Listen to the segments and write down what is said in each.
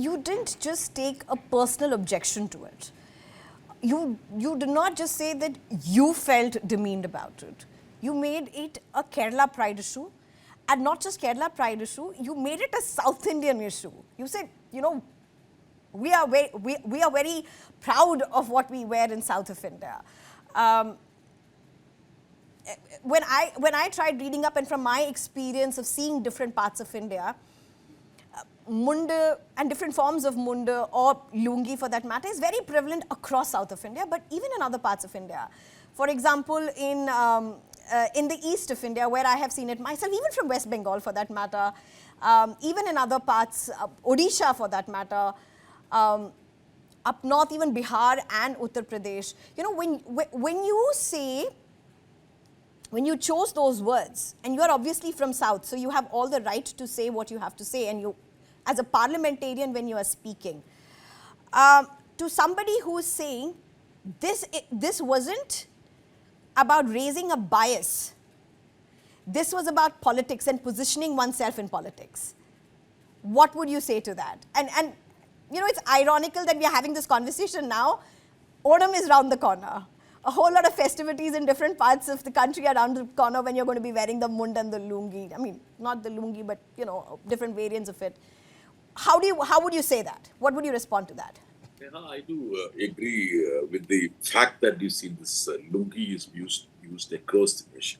you didn't just take a personal objection to it. You did not just say that you felt demeaned about it. You made it a Kerala pride issue. And not just Kerala pride issue, you made it a South Indian issue. You said, you know, we are very proud of what we wear in South of India. When I tried reading up, and from my experience of seeing different parts of India, munda and different forms of munda or lungi for that matter is very prevalent across South of India, but even in other parts of India. For example, in the east of India, where I have seen it myself, even from West Bengal for that matter, even in other parts, Odisha for that matter, up north, even Bihar and Uttar Pradesh. You know, when you chose those words, and you are obviously from South, so you have all the right to say what you have to say, and you, as a parliamentarian, when you are speaking, to somebody who is saying, this wasn't about raising a bias. This was about politics and positioning oneself in politics. What would you say to that? And you know, it's ironical that we are having this conversation now. Onam is round the corner. A whole lot of festivities in different parts of the country are around the corner when you're going to be wearing the mund and the lungi. I mean, not the lungi, but, you know, different variants of it. How would you say that? What would you respond to that? Neha, I do agree with the fact that you see this lungi is used across the nation.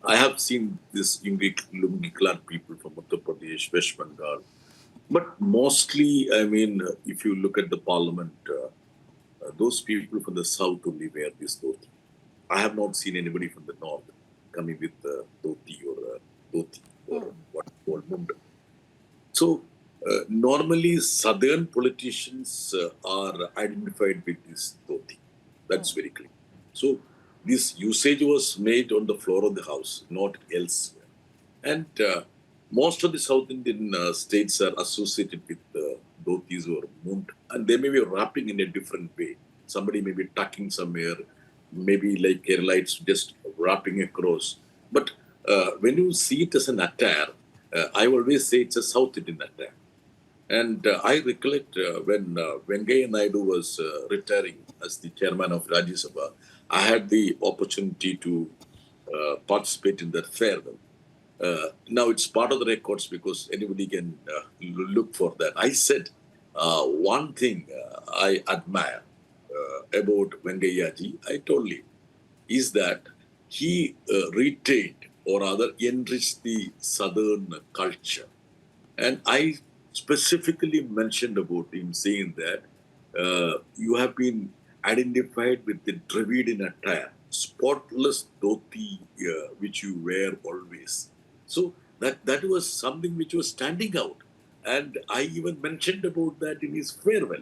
I have seen this lungi clad people from Uttar Pradesh, West Bengal. But mostly, I mean, if you look at the parliament, those people from the south only wear this dhoti. I have not seen anybody from the north coming with dhoti or what called munda. So normally southern politicians are identified with this dhoti. That's very clear. So this usage was made on the floor of the house, not elsewhere. And most of the South Indian states are associated with dhotis or mund, and they may be wrapping in a different way. Somebody may be tucking somewhere, maybe like Keralites just wrapping across. But when you see it as an attire, I always say it's a South Indian attire. And I recollect when Venkaiah Naidu was retiring as the chairman of Rajya Sabha, I had the opportunity to participate in that farewell. Now it's part of the records because anybody can look for that. I said one thing I admire about Venkaiah ji, I told him, is that he retained or rather enriched the southern culture. And I specifically mentioned about him saying that you have been identified with the Dravidian attire, spotless dhoti which you wear always. So that was something which was standing out. And I even mentioned about that in his farewell.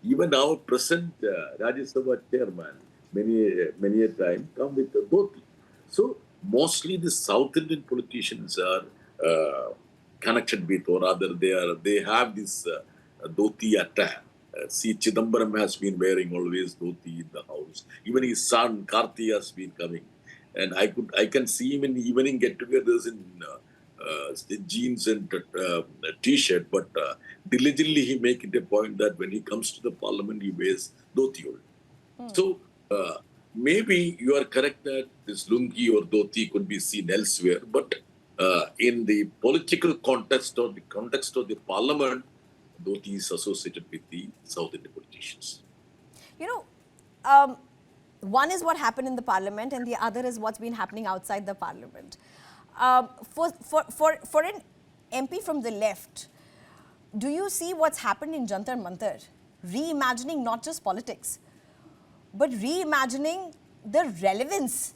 Even our present Rajya Sabha chairman, many a time, come with a dhoti. So mostly the South Indian politicians are connected with, or rather they have this dhoti attire. See, Chidambaram has been wearing always dhoti in the house. Even his son Karthi has been coming, and I can see him in evening get-togethers in jeans and t-shirt. But diligently he make it a point that when he comes to the parliament he wears dhoti only. So maybe you are correct that this lungi or dhoti could be seen elsewhere, but in the political context or the context of the parliament, dhoti is associated with the South Indian politicians. You know, one is what happened in the parliament, and the other is what's been happening outside the parliament. For an MP from the left, do you see what's happened in Jantar Mantar? Reimagining not just politics, but reimagining the relevance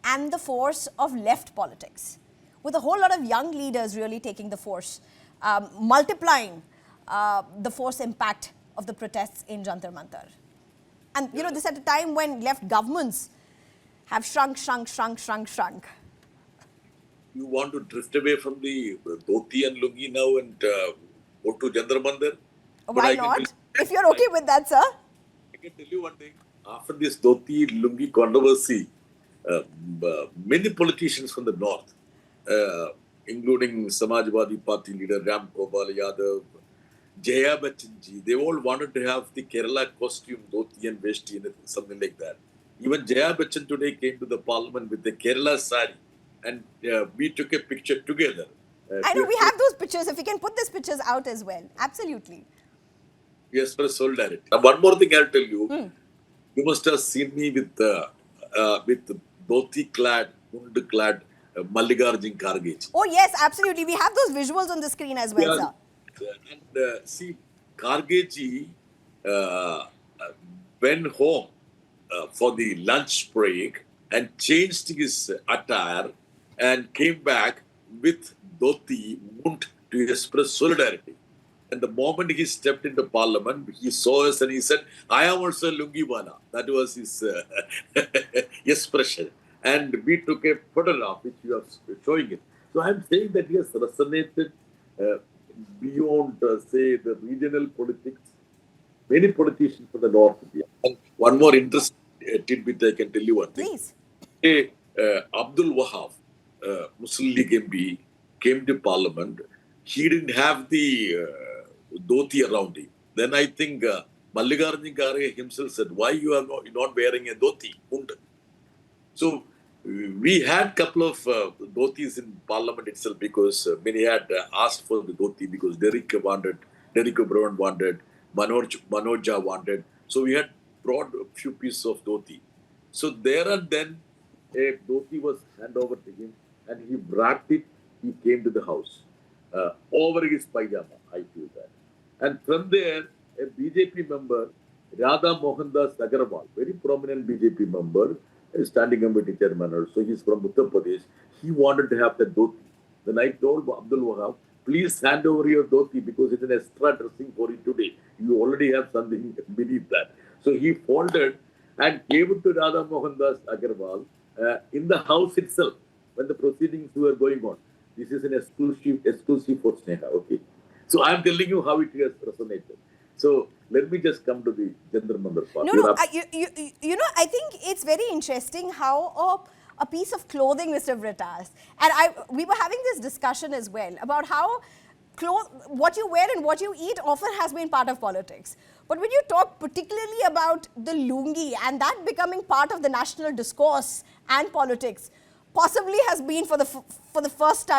and the force of left politics, with a whole lot of young leaders really taking the force, multiplying the force impact of the protests in Jantar Mantar. And you know, this at a time when left governments have shrunk. You want to drift away from the dhoti and lungi now and go to Jantar Mantar? Why not? If you're okay with that, sir. I can tell you one thing. After this dhoti lungi controversy, many politicians from the north, including Samajwadi Party leader Ram Gopal Yadav, Jaya Bachchan ji, they all wanted to have the Kerala costume, dhoti and vesti and something like that. Even Jaya Bachchan today came to the parliament with the Kerala sari, and we took a picture together. I know, we have those pictures. If we can put these pictures out as well. Absolutely. Yes, for solidarity. And one more thing I'll tell you. You must have seen me with dhoti clad, mund clad Mallikarjun Kharge. Oh yes, absolutely. We have those visuals on the screen as well, sir. And see, Kharge went home for the lunch break and changed his attire and came back with dhoti mund to express solidarity. And the moment he stepped into parliament, he saw us and he said, I am also Lungi Wala. That was his expression. And we took a photograph which you are showing it. So I'm saying that he has resonated beyond, say, the regional politics. Many politicians from the North India. And one more interesting tidbit I can tell you one thing. Please. Abdul Wahab, Muslim League MP, came to parliament. He didn't have the dhoti around him. Then I think Mallikarjun Kharge himself said, why you are not wearing a dhoti? So we had a couple of dhotis in parliament itself because many had asked for the dhoti because Derek O'Brien wanted, Manoja wanted. So we had brought a few pieces of dhoti. So there and then a dhoti was handed over to him and he wrapped it. He came to the house over his pajama. I feel that. And from there, a BJP member, Radha Mohandas Agarwal, very prominent BJP member, standing committee chairman also, he's from Uttar Pradesh, he wanted to have the dhoti. Then I told Abdul Wahab, please hand over your dhoti because it's an extra dressing for you today. You already have something beneath that. So he folded and gave it to Radha Mohandas Agarwal in the house itself when the proceedings were going on. This is an exclusive for Sneha, okay? So I'm telling you how it has resonated. So let me just come to the gender Mandar part. No, I think it's very interesting how a piece of clothing, Mr. Brittas, and we were having this discussion as well about how what you wear and what you eat often has been part of politics. But when you talk particularly about the lungi and that becoming part of the national discourse and politics, possibly has been for the first time